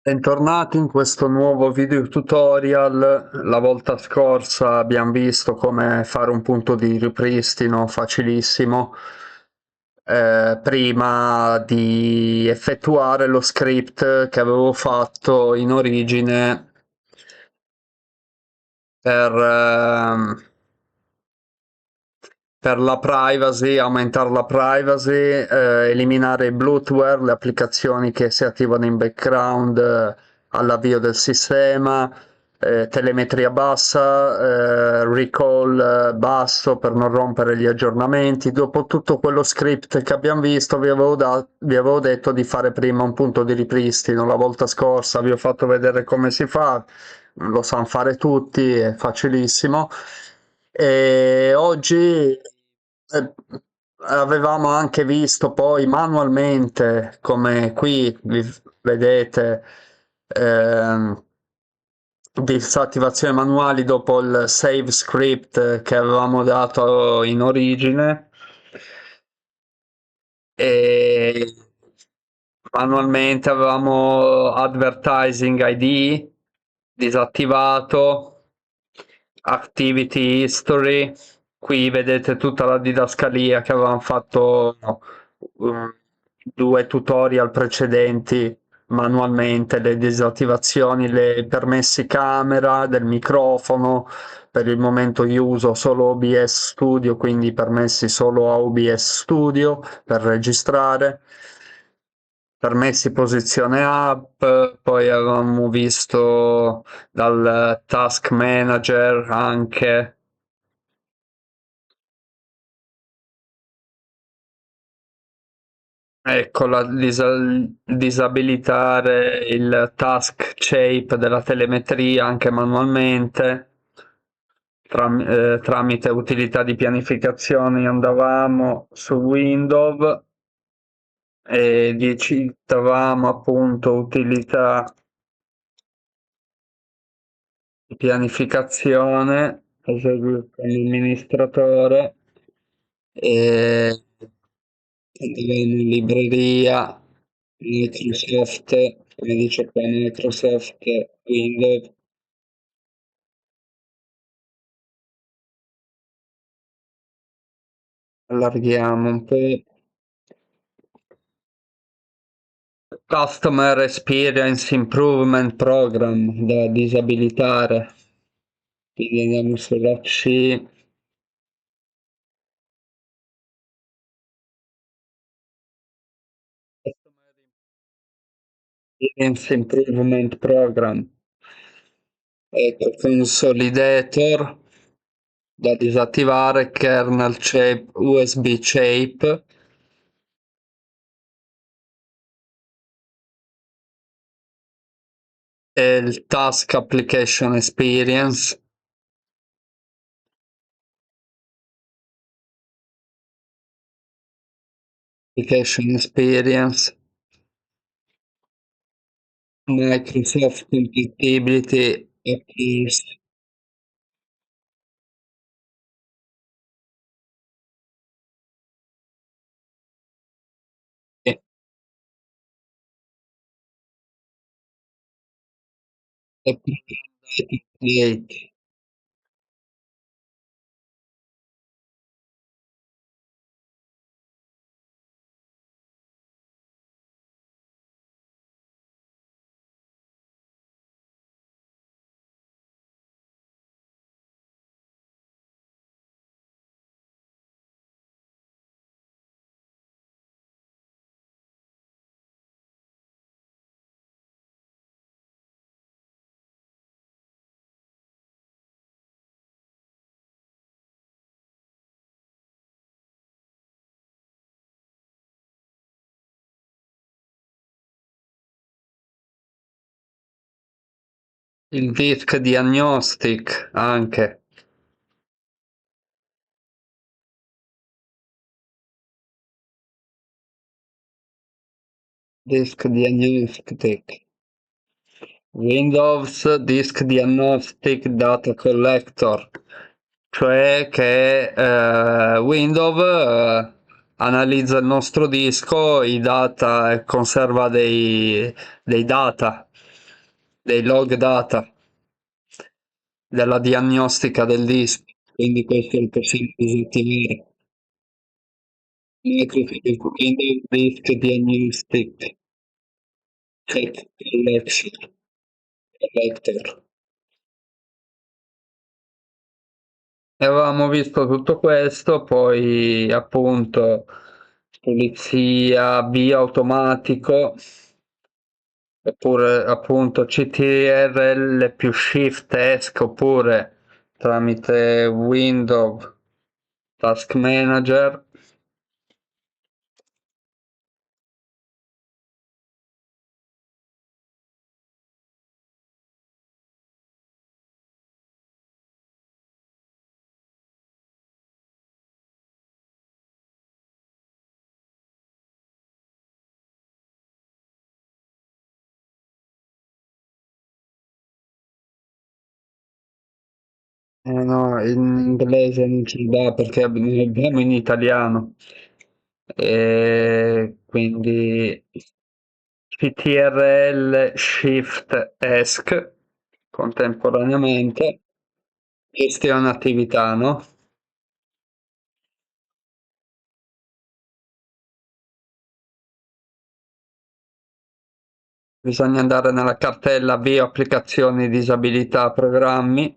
Bentornati in questo nuovo video tutorial. La volta scorsa abbiamo visto come fare un punto di ripristino facilissimo prima di effettuare lo script che avevo fatto in origine per, per la privacy, aumentare la privacy, eliminare i bloatware, le applicazioni che si attivano in background all'avvio del sistema, telemetria bassa, recall basso per non rompere gli aggiornamenti. Dopo tutto quello script che abbiamo visto, vi avevo detto di fare prima un punto di ripristino. La volta scorsa vi ho fatto vedere come si fa, lo sanno fare tutti, è facilissimo. E oggi avevamo anche visto poi manualmente, come qui vedete, ehm, disattivazione manuali dopo il save script che avevamo dato in origine e manualmente avevamo advertising ID disattivato, activity history, qui vedete tutta la didascalia che avevamo fatto um, 2 tutorial precedenti manualmente, le disattivazioni, le permessi camera del microfono. Per il momento io uso solo OBS Studio, quindi permessi solo a OBS Studio per registrare. Permessi posizione up, poi avevamo visto dal task manager anche. Ecco, disabilitare il task shape della telemetria anche manualmente, tramite utilità di pianificazione andavamo su Windows e digitavamo appunto utilità di pianificazione, eseguire come amministratore e andavamo in libreria, Microsoft, come dice qua Microsoft Windows. Allarghiamo un po'. Customer Experience Improvement Program da disabilitare. Quindi andiamo sulla C. Customer Experience Improvement Program. Ecco, Consolidator da disattivare, kernel shape, USB shape. E il Task Application Experience. Application Experience. Microsoft Compatibility Appears. E Create. Il disk diagnostic anche. Disk diagnostic. Windows Disk Diagnostic Data Collector, cioè che Windows analizza il nostro disco, i data e conserva dei data. dei log data, della diagnostica del disco, quindi questo è il possibile disattivare. Microsoft Windows Disk Diagnostic Check Collection Selector. E avevamo visto tutto questo, poi appunto pulizia, avvio automatico, oppure appunto CTRL più Shift ESC, oppure tramite Windows Task Manager. No, in inglese non ci dà perché ne abbiamo in italiano. E quindi CTRL Shift ESC contemporaneamente, gestione attività, no? Bisogna andare nella cartella avvio applicazioni disabilità programmi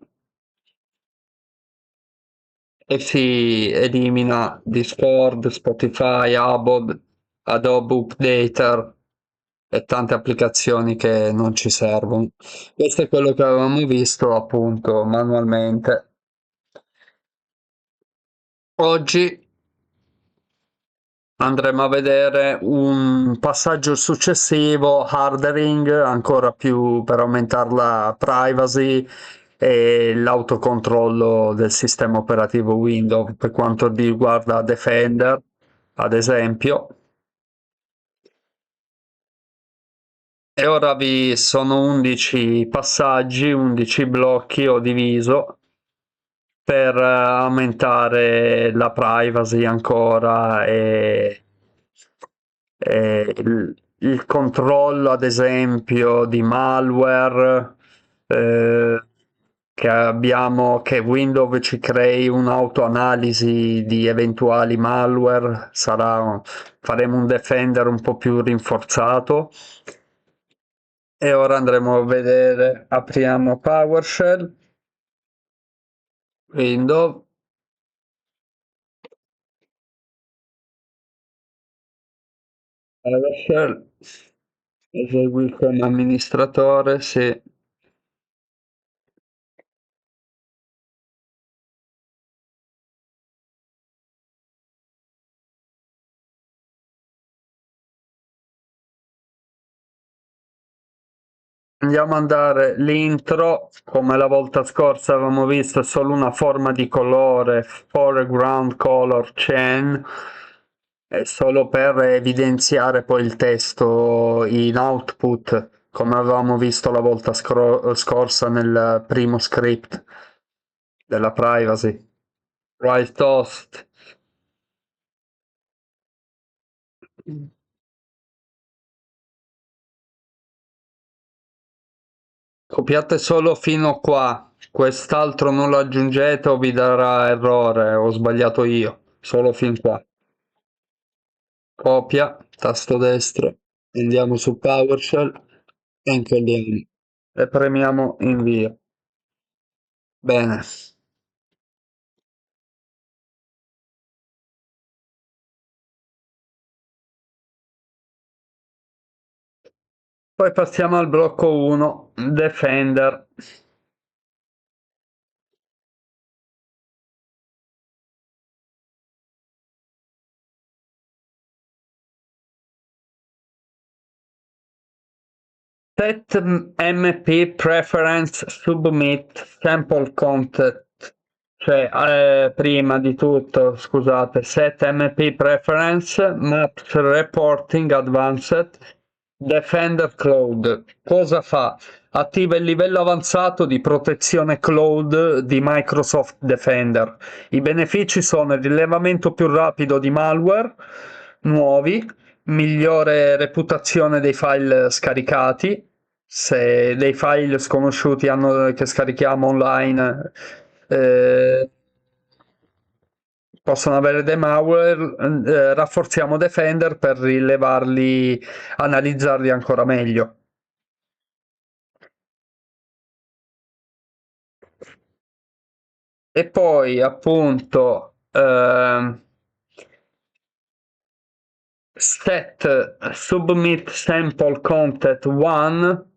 e si elimina Discord, Spotify, Adobe Updater e tante applicazioni che non ci servono. Questo è quello che avevamo visto appunto manualmente. Oggi andremo a vedere un passaggio successivo, hardering, ancora più per aumentare la privacy e l'autocontrollo del sistema operativo Windows per quanto riguarda Defender, ad esempio. E ora vi sono 11 passaggi, 11 blocchi ho diviso per aumentare la privacy ancora e il controllo, ad esempio, di malware, eh, che Windows ci crei un'autoanalisi di eventuali malware, faremo un Defender un po' più rinforzato. E ora andremo a vedere, apriamo PowerShell, Windows, PowerShell, esegui come amministratore, sì. Andiamo ad andare l'intro, come la volta scorsa avevamo visto, è solo una forma di colore, foreground color chain, è solo per evidenziare poi il testo in output, come avevamo visto la volta scorsa nel primo script della privacy. Right toast. Copiate solo fino qua, quest'altro non lo aggiungete o vi darà errore, ho sbagliato io, solo fin qua. Copia, tasto destro, andiamo su PowerShell e incolliamo e premiamo invio. Bene, poi passiamo al blocco 1, Defender. Set MP preference submit sample content, cioè prima di tutto, scusate, set MP preference maps reporting advanced Defender Cloud. Cosa fa? Attiva il livello avanzato di protezione cloud di Microsoft Defender. I benefici sono il rilevamento più rapido di malware nuovi, migliore reputazione dei file scaricati, se dei file sconosciuti che scarichiamo online eh, possono avere dei malware, rafforziamo Defender per rilevarli, analizzarli ancora meglio. E poi appunto set submit sample content 1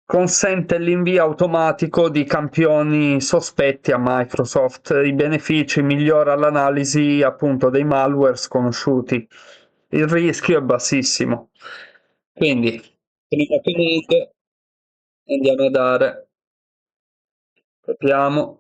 consente l'invio automatico di campioni sospetti a Microsoft. I benefici: migliora l'analisi appunto dei malware sconosciuti. Il rischio è bassissimo. Quindi, prima clic, andiamo a dare, copiamo,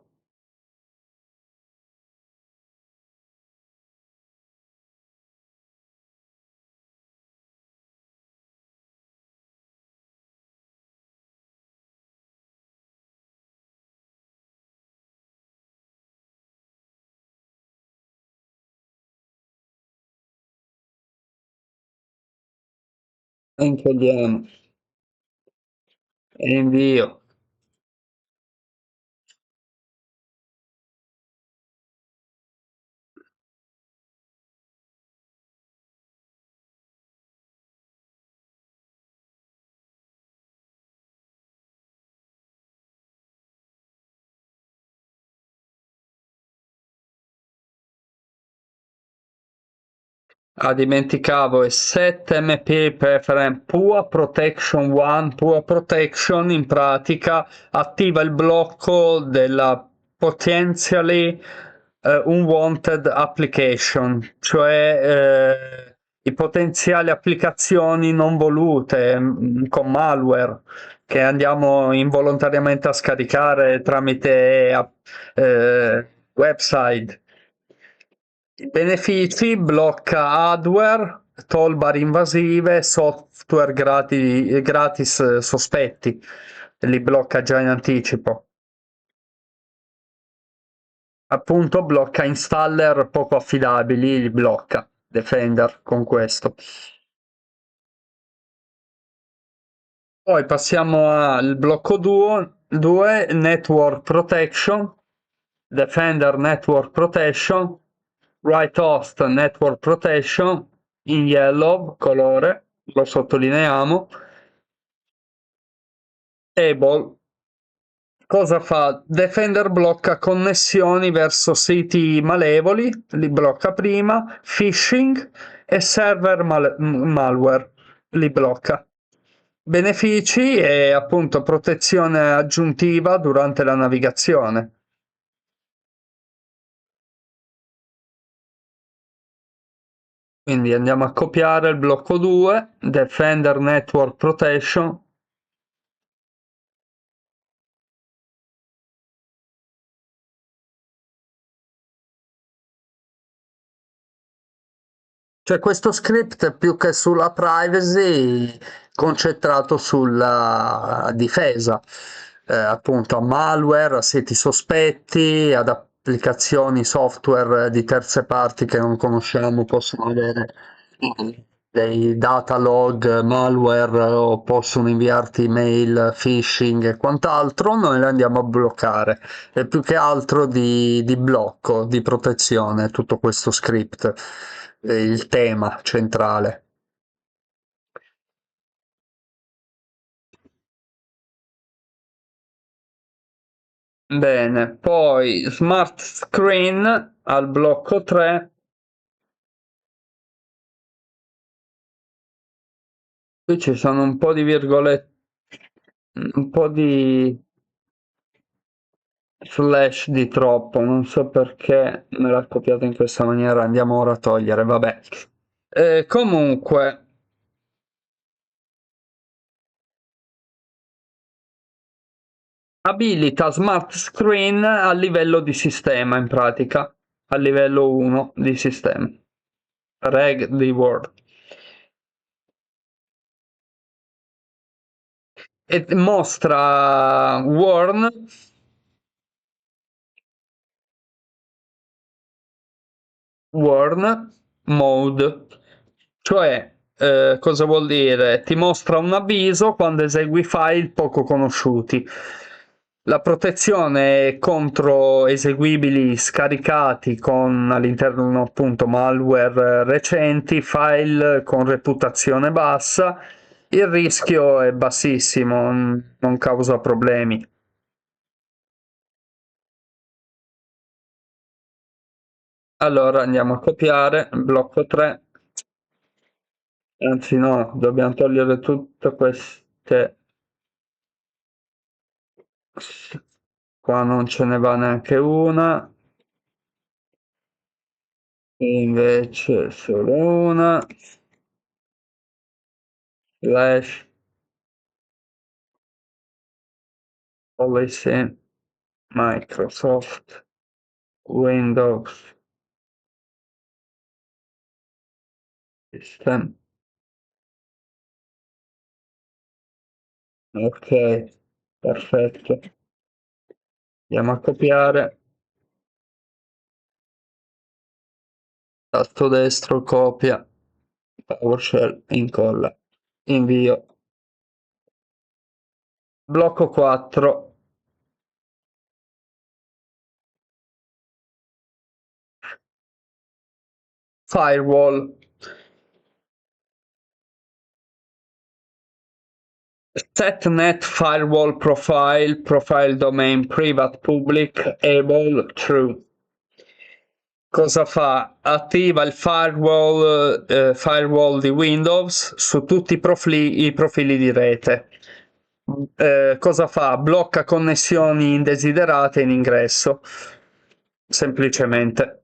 incolliamo e invio. Ah, dimenticavo, è set MP Preference Poor Protection 1. Poor Protection in pratica attiva il blocco della potentially unwanted application, cioè i potenziali applicazioni non volute con malware che andiamo involontariamente a scaricare tramite website. I benefici: blocca hardware, toolbar invasive, software gratis sospetti, li blocca già in anticipo. Appunto blocca installer poco affidabili, li blocca Defender con questo. Poi passiamo al blocco 2, Network Protection, Defender Network Protection, Right Host Network Protection, in yellow colore, lo sottolineiamo. Able. Cosa fa? Defender blocca connessioni verso siti malevoli, li blocca prima, phishing e server malware, li blocca. Benefici e appunto protezione aggiuntiva durante la navigazione. Quindi andiamo a copiare il blocco 2, Defender Network Protection. Cioè questo script più che sulla privacy concentrato sulla difesa, appunto a malware, a siti sospetti, ad applicazioni software di terze parti che non conosciamo, possono avere dei data log malware o possono inviarti email phishing e quant'altro, noi le andiamo a bloccare. È più che altro di blocco, di protezione, tutto questo script, il tema centrale. Bene, poi smart screen al blocco 3. Qui ci sono un po' di virgolette, un po' di slash di troppo, non so perché me l'ha copiato in questa maniera, andiamo ora a togliere, vabbè. Comunque, abilita smart screen a livello di sistema, in pratica, a livello 1 di sistema. Reg di Word. E mostra Warn Mode, cioè cosa vuol dire? Ti mostra un avviso quando esegui file poco conosciuti. La protezione è contro eseguibili scaricati con all'interno appunto malware recenti, file con reputazione bassa. Il rischio è bassissimo, non causa problemi. Allora andiamo a copiare, blocco 3, anzi no, dobbiamo togliere tutte queste, qua non ce ne va neanche una, invece solo una, slash policy Microsoft Windows System. Ok, perfetto. Andiamo a copiare, tasto destro, copia, PowerShell, incolla, invio. Blocco 4, firewall. Set firewall profile domain private public able true. Cosa fa? Attiva il firewall di Windows su tutti i profili di rete. Cosa fa? Blocca connessioni indesiderate in ingresso, semplicemente.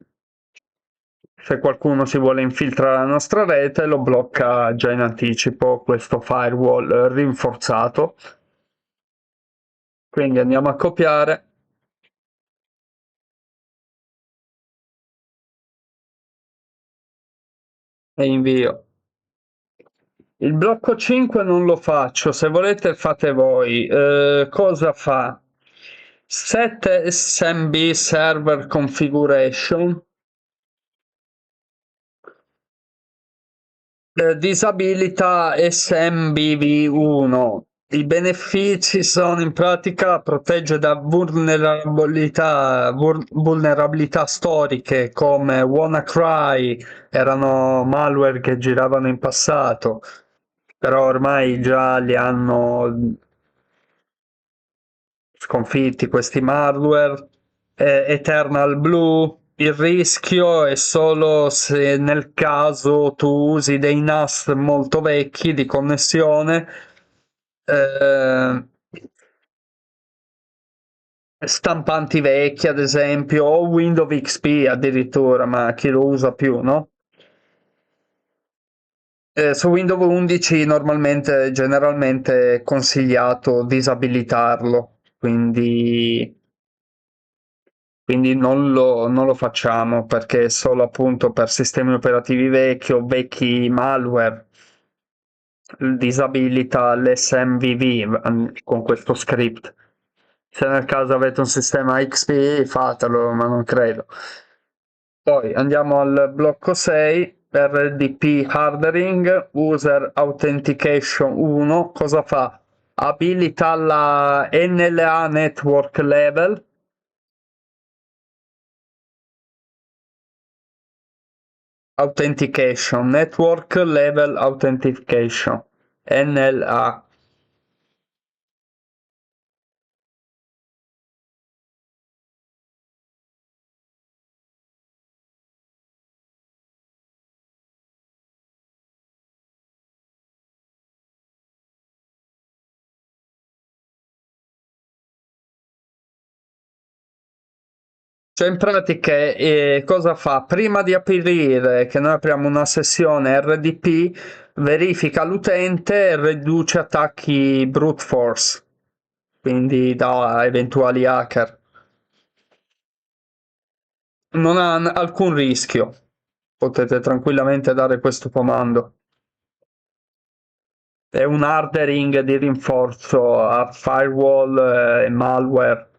Se qualcuno si vuole infiltrare la nostra rete, lo blocca già in anticipo questo firewall rinforzato. Quindi andiamo a copiare e invio. Il blocco 5 non lo faccio, se volete fate voi. Cosa fa? Set SMB server configuration. Disabilita SMBV1. I benefici sono in pratica protegge da vulnerabilità storiche come WannaCry, erano malware che giravano in passato, però ormai già li hanno sconfitti questi malware. Eternal Blue, il rischio è solo se nel caso tu usi dei NAS molto vecchi di connessione, eh, stampanti vecchi ad esempio, o Windows XP addirittura, ma chi lo usa più, no? Su Windows 11 normalmente, generalmente è consigliato disabilitarlo, quindi non lo facciamo perché è solo appunto per sistemi operativi vecchi o vecchi malware disabilita l'SMVV con questo script. Se nel caso avete un sistema XP fatelo, ma non credo. Poi andiamo al blocco 6, RDP Hardening, User Authentication 1, cosa fa? Abilita la NLA Network Level. Authentication, Network Level Authentication, NLA. Cioè in pratica cosa fa? Prima di aprire, che noi apriamo una sessione RDP, verifica l'utente e riduce attacchi brute force, quindi da eventuali hacker. Non ha alcun rischio, potete tranquillamente dare questo comando. È un hardering di rinforzo a firewall e malware,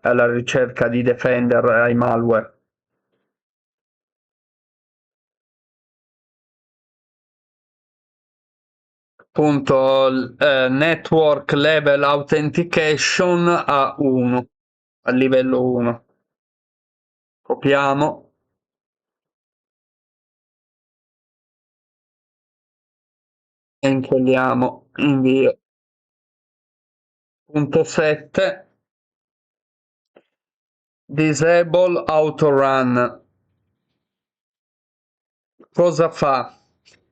alla ricerca di defender ai malware. Network Level Authentication a 1, a livello 1. Copiamo e incolliamo invio. Punto 7. Disable autorun. Cosa fa?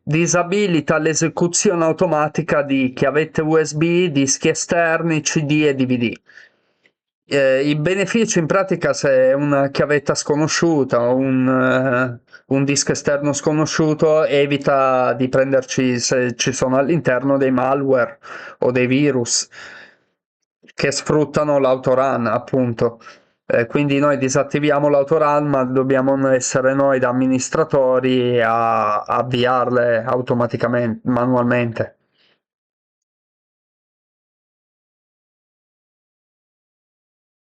Disabilita l'esecuzione automatica di chiavette USB, dischi esterni, CD e DVD. I benefici in pratica, se è una chiavetta sconosciuta o un disco esterno sconosciuto, evita di prenderci se ci sono all'interno dei malware o dei virus che sfruttano l'autorun, appunto. Quindi noi disattiviamo l'autorun, ma dobbiamo essere noi da amministratori a avviarle automaticamente, manualmente.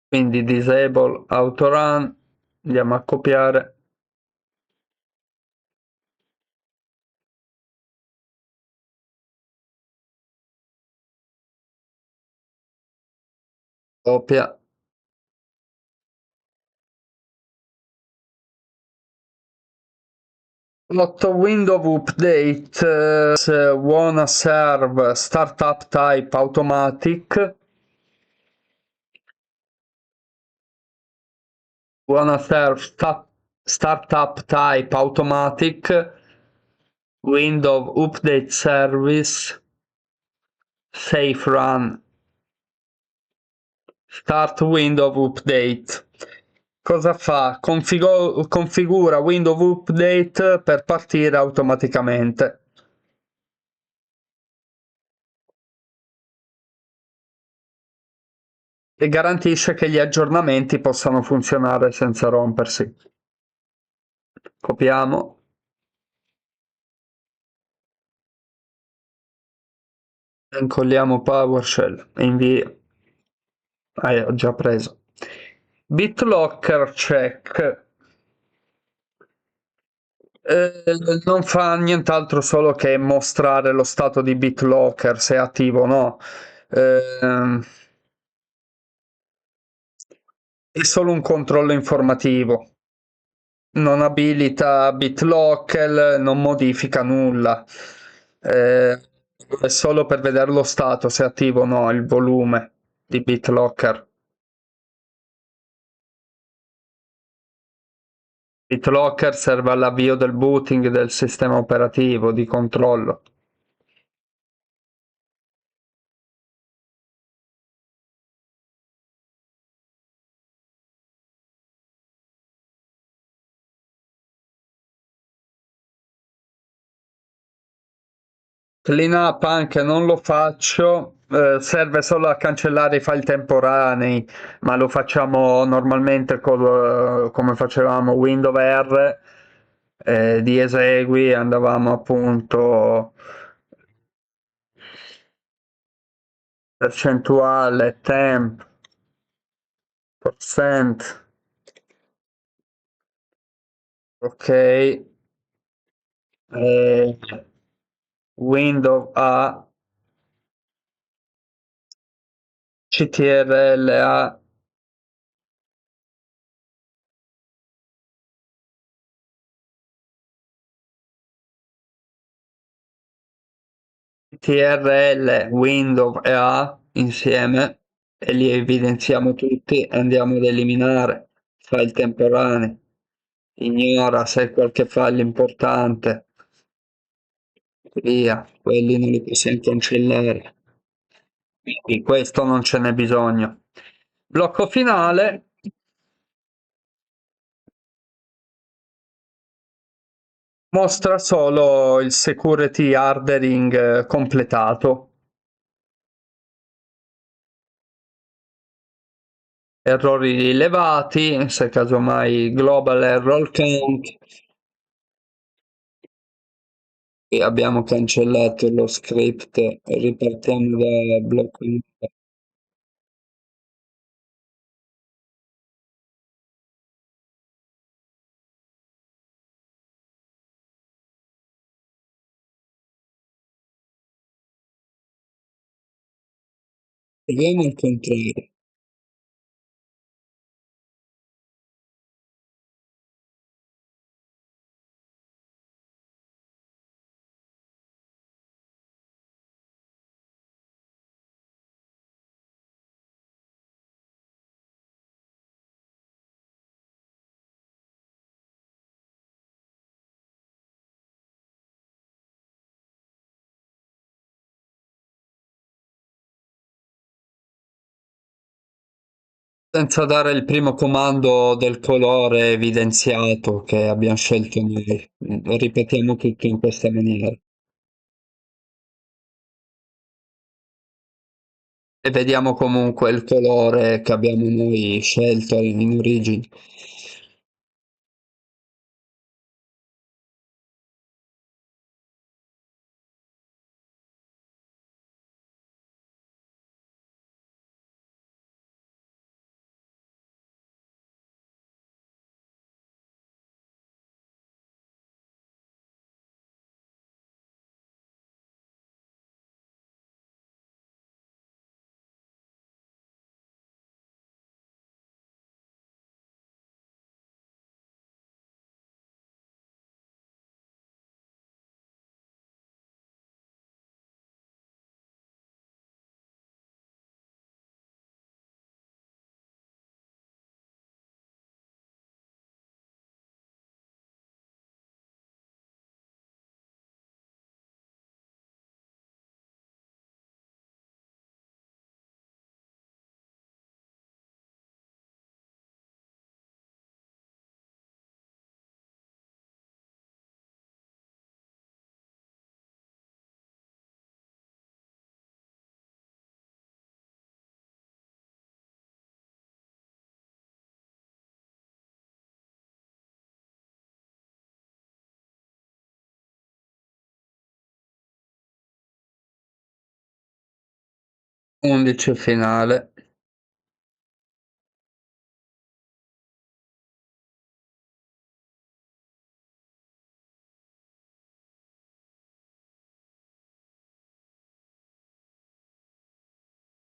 Quindi disable autorun, andiamo a copiare, copia. Window update wanna serve startup type automatic. Wanna serve startup type automatic. Window update service. Safe run. Start window update. Cosa fa? Configura window update per partire automaticamente. E garantisce che gli aggiornamenti possano funzionare senza rompersi. Copiamo. Incolliamo PowerShell e invio. Ho già preso. BitLocker check. Non fa nient'altro solo che mostrare lo stato di BitLocker, se è attivo o no. È solo un controllo informativo. Non abilita BitLocker, non modifica nulla. È solo per vedere lo stato, se è attivo o no, il volume di BitLocker. BitLocker serve all'avvio del booting del sistema operativo di controllo. Cleanup anche non lo faccio, serve solo a cancellare i file temporanei, ma lo facciamo normalmente come facevamo Windows R, di esegui, andavamo appunto percentuale, temp, percent, ok, Windows A, CTRL A, CTRL, Windows e A insieme e li evidenziamo tutti e andiamo ad eliminare file temporanei. Ignora se è qualche file importante, via, quelli non li possiamo cancellare. Quindi questo non ce n'è bisogno. Blocco finale. Mostra solo il security hardening completato. Errori rilevati, se casomai global error count. E abbiamo cancellato lo script, ripartiamo da blocco. Proviamo al contrario. Senza dare il primo comando del colore evidenziato che abbiamo scelto noi. Ripetiamo tutto in questa maniera. E vediamo comunque il colore che abbiamo noi scelto in origine. Undici finale.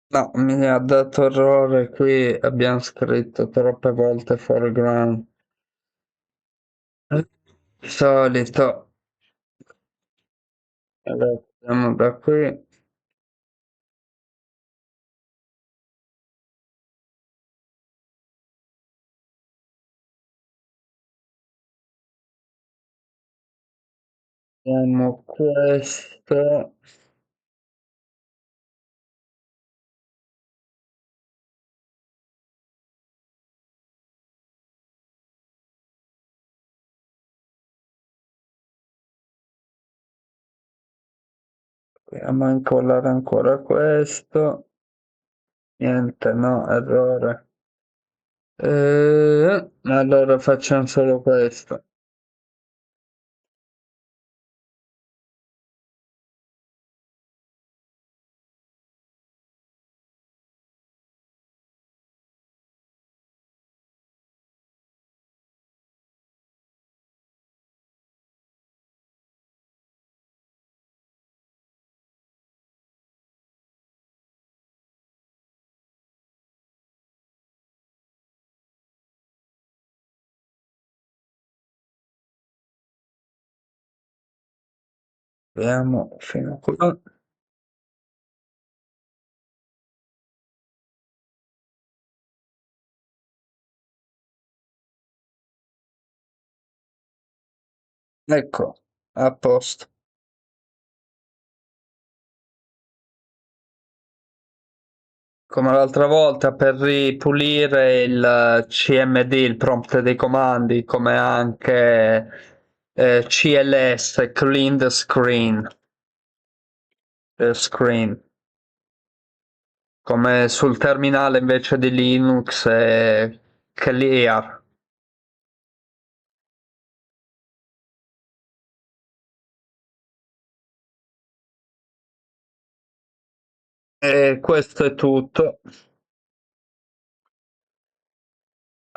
No, mi ha dato errore qui, abbiamo scritto troppe volte foreground. Solito. Allora, andiamo da qui. Abbiamo questo. Proviamo a incollare ancora questo. Niente, no, errore. Allora facciamo solo questo. Vediamo fino a qua. Ecco, a posto. Come l'altra volta per ripulire il CMD, il prompt dei comandi, come anche CLS, Clean the Screen, come sul terminale invece di Linux è Clear. E questo è tutto.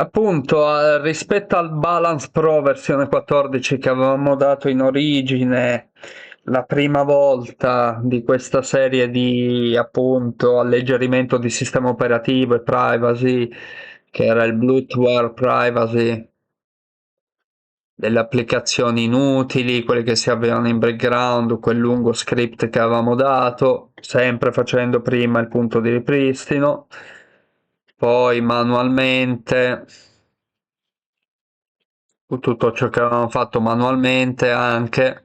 Appunto, rispetto al Balance Pro versione 14 che avevamo dato in origine, la prima volta di questa serie di appunto alleggerimento di sistema operativo e privacy, che era il bloatware privacy, delle applicazioni inutili, quelle che si avevano in background, quel lungo script che avevamo dato, sempre facendo prima il punto di ripristino, poi manualmente tutto ciò che avevamo fatto manualmente anche.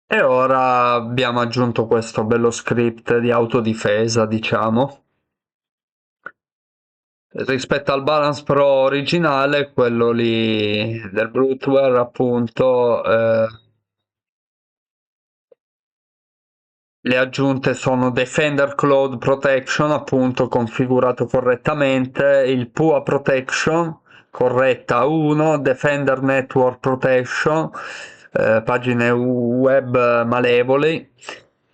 E ora abbiamo aggiunto questo bello script di autodifesa, diciamo. Rispetto al Balance Pro originale, quello lì del Bloatware, appunto, le aggiunte sono Defender Cloud Protection, appunto configurato correttamente, il PUA Protection, corretta 1, Defender Network Protection, pagine web malevoli,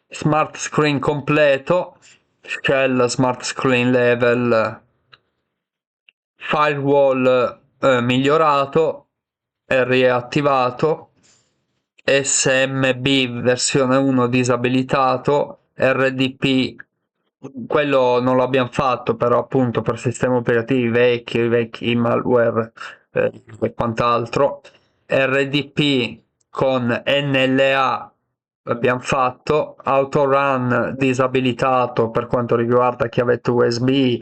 Smart Screen completo, Shell Smart Screen Level, Firewall migliorato, riattivato, SMB versione 1 disabilitato, RDP quello non l'abbiamo fatto, però appunto per sistemi operativi vecchi malware e quant'altro. RDP con NLA l'abbiamo fatto, autorun disabilitato per quanto riguarda chiavette USB,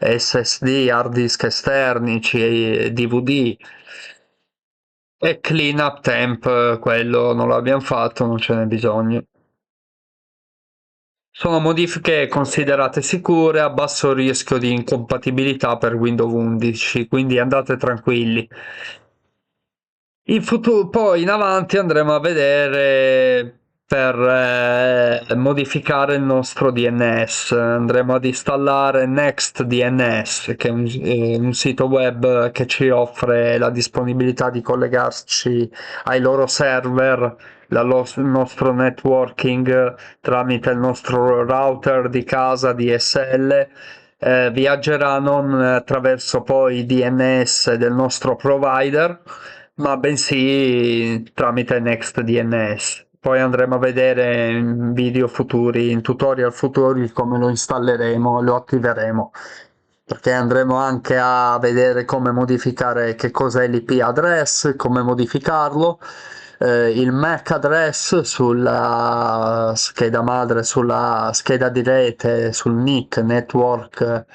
SSD, hard disk esterni, DVD, e cleanup temp, quello non l'abbiamo fatto, non ce n'è bisogno. Sono modifiche considerate sicure a basso rischio di incompatibilità per Windows 11, quindi andate tranquilli. In futuro, poi in avanti andremo a vedere per modificare il nostro DNS. Andremo ad installare NextDNS, che è un sito web che ci offre la disponibilità di collegarci ai loro server, il nostro networking tramite il nostro router di casa DSL. Viaggerà non attraverso poi i DNS del nostro provider, ma bensì tramite NextDNS. Poi andremo a vedere in video futuri, in tutorial futuri, come lo installeremo, lo attiveremo, perché andremo anche a vedere come modificare che cos'è l'IP address, come modificarlo, il MAC address sulla scheda madre, sulla scheda di rete, sul NIC, Network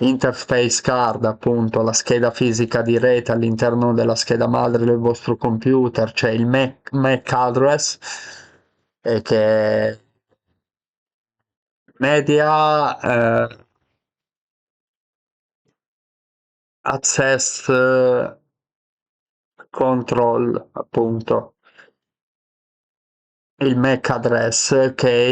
Interface Card, appunto la scheda fisica di rete all'interno della scheda madre del vostro computer, c'è il MAC address, che è Media Access Control, appunto. Il MAC address, che è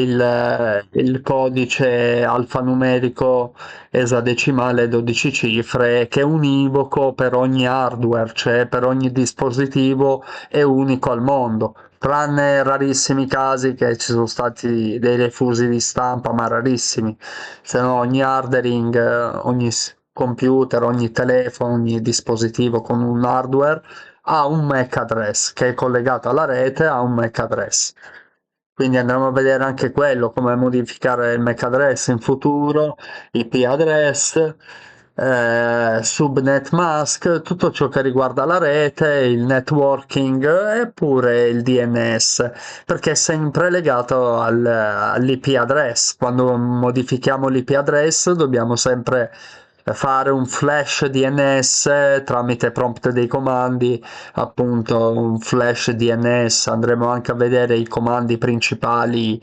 il codice alfanumerico esadecimale 12 cifre, che è univoco per ogni hardware, cioè per ogni dispositivo è unico al mondo, tranne rarissimi casi che ci sono stati dei refusi di stampa, ma rarissimi, se no ogni hardering, ogni computer, ogni telefono, ogni dispositivo con un hardware ha un MAC address che è collegato alla rete, ha un MAC address. Quindi andremo a vedere anche quello, come modificare il MAC address in futuro, IP address, subnet mask, tutto ciò che riguarda la rete, il networking e pure il DNS, perché è sempre legato all'IP address. Quando modifichiamo l'IP address dobbiamo sempre fare un flash DNS tramite prompt dei comandi, appunto un flash DNS. Andremo anche a vedere i comandi principali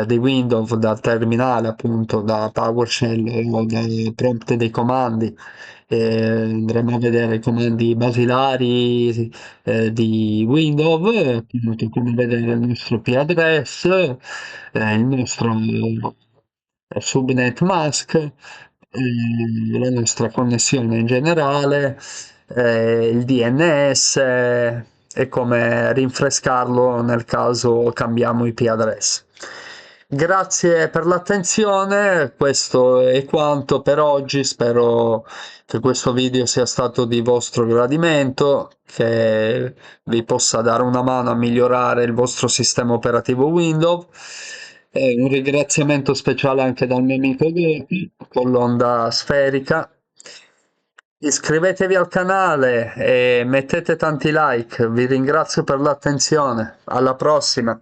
di Windows dal terminale, appunto da PowerShell o dai prompt dei comandi. Andremo a vedere i comandi basilari di Windows, appunto come vedere il nostro IP address, il nostro subnet mask, la nostra connessione in generale, il DNS e come rinfrescarlo nel caso cambiamo IP address. Grazie per l'attenzione, questo è quanto per oggi, spero che questo video sia stato di vostro gradimento, che vi possa dare una mano a migliorare il vostro sistema operativo Windows. E un ringraziamento speciale anche dal mio amico Gopi con l'onda sferica. Iscrivetevi al canale e mettete tanti like. Vi ringrazio per l'attenzione. Alla prossima.